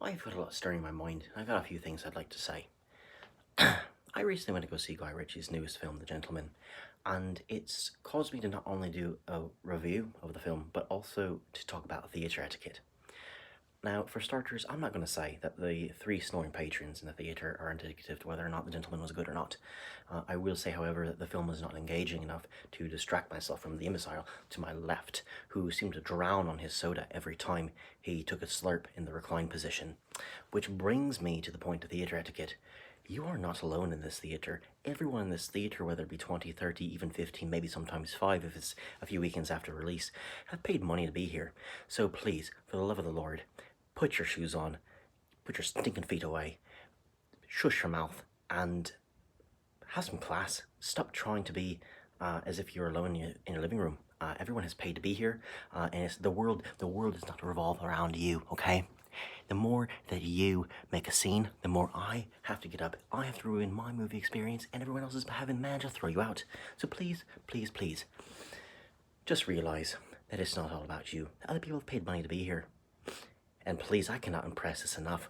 I've got a lot stirring in my mind. I've got a few things I'd like to say. I recently went to go see Guy Ritchie's newest film, The Gentleman, and it's caused me to not only do a review of the film, but also to talk about theatre etiquette. Now, for starters, I'm not going to say that the three snoring patrons in the theatre are indicative to whether or not The Gentleman was good or not. I will say, however, that the film was not engaging enough to distract myself from the imbecile to my left, who seemed to drown on his soda every time he took a slurp in the recline position. Which brings me to the point of theatre etiquette. You are not alone in this theatre. Everyone in this theatre, whether it be 20, 30, even 15, maybe sometimes 5 if it's a few weekends after release, have paid money to be here. So please, for the love of the Lord, put your shoes on, put your stinking feet away, shush your mouth, and have some class. Stop trying to be as if you're alone in your living room. Everyone has paid to be here, and it's the world does not revolve around you, okay? The more that you make a scene, the more I have to get up. I have to ruin my movie experience, and everyone else is having man to throw you out. So please, please, please, just realize that it's not all about you. Other people have paid money to be here. And please, I cannot impress this enough.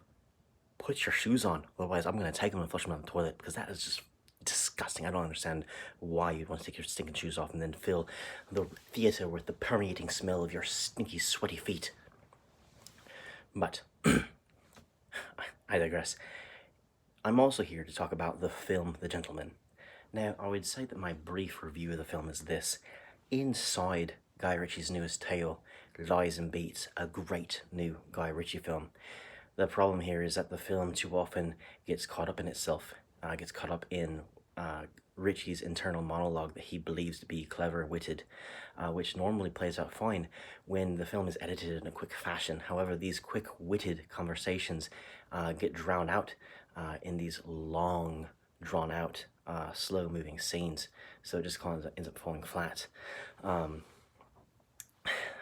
Put your shoes on, otherwise I'm going to take them and flush them down the toilet, because that is just disgusting. I don't understand why you'd want to take your stinking shoes off and then fill the theatre with the permeating smell of your stinky, sweaty feet. But I digress. I'm also here to talk about the film The Gentleman. Now, I would say that my brief review of the film is this. Inside Guy Ritchie's newest tale lies and beats a great new Guy Ritchie film. The problem here is that the film too often gets caught up in itself, gets caught up in Ritchie's internal monologue that he believes to be clever-witted, which normally plays out fine when the film is edited in a quick fashion. However, these quick-witted conversations get drowned out in these long, drawn-out, slow-moving scenes, so it just kind of ends up falling flat.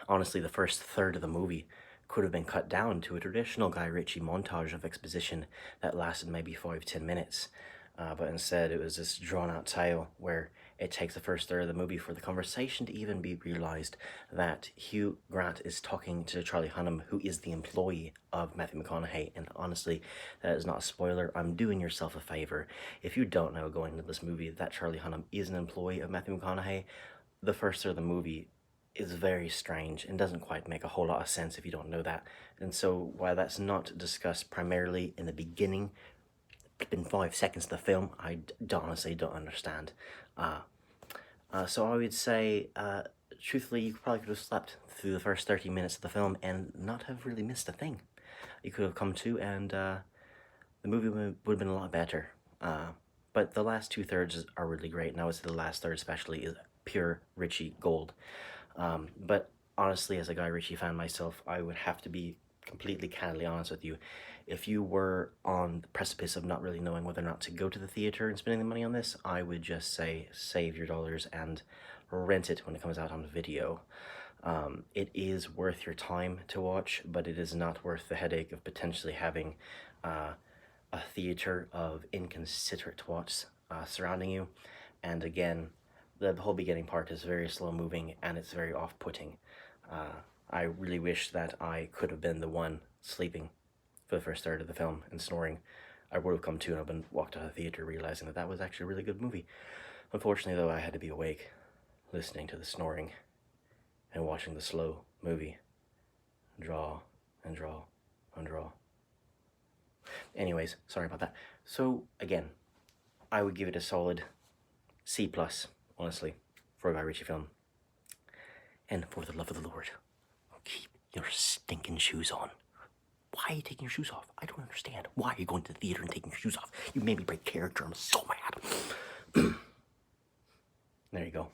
Honestly, the first third of the movie could have been cut down to a traditional Guy Ritchie montage of exposition that lasted maybe 5-10 minutes. But instead it was this drawn-out tale where it takes the first third of the movie for the conversation to even be realized that Hugh Grant is talking to Charlie Hunnam, who is the employee of Matthew McConaughey. And honestly, that is not a spoiler. I'm doing yourself a favor. If you don't know going into this movie that Charlie Hunnam is an employee of Matthew McConaughey, the first third of the movie is very strange and doesn't quite make a whole lot of sense if you don't know that. And so while that's not discussed primarily in the beginning, in 5 seconds of the film, I honestly don't understand. So I would say, truthfully, you probably could have slept through the first 30 minutes of the film and not have really missed a thing. You could have come to, and the movie would have been a lot better. But the last 2/3 are really great, and I would say the last third especially is pure Ritchie gold. But honestly, as a Guy Ritchie fan myself, I would have to be completely candidly honest with you. If you were on the precipice of not really knowing whether or not to go to the theater and spending the money on this, I would just say save your dollars and rent it when it comes out on video. It is worth your time to watch, but it is not worth the headache of potentially having a theater of inconsiderate twats surrounding you. And again, the whole beginning part is very slow moving and it's very off-putting. I really wish that I could have been the one sleeping for the first third of the film and snoring. I would have come to and I've been walked out of the theater realizing that that was actually a really good movie. Unfortunately, though, I had to be awake, listening to the snoring and watching the slow movie draw and draw and draw. Anyways, sorry about that. So again, I would give it a solid C+, honestly, for a Guy Ritchie film. And for the love of the Lord, keep your stinking shoes on. Why are you taking your shoes off? I don't understand. Why are you going to the theater and taking your shoes off? You made me break character. I'm so mad. There you go.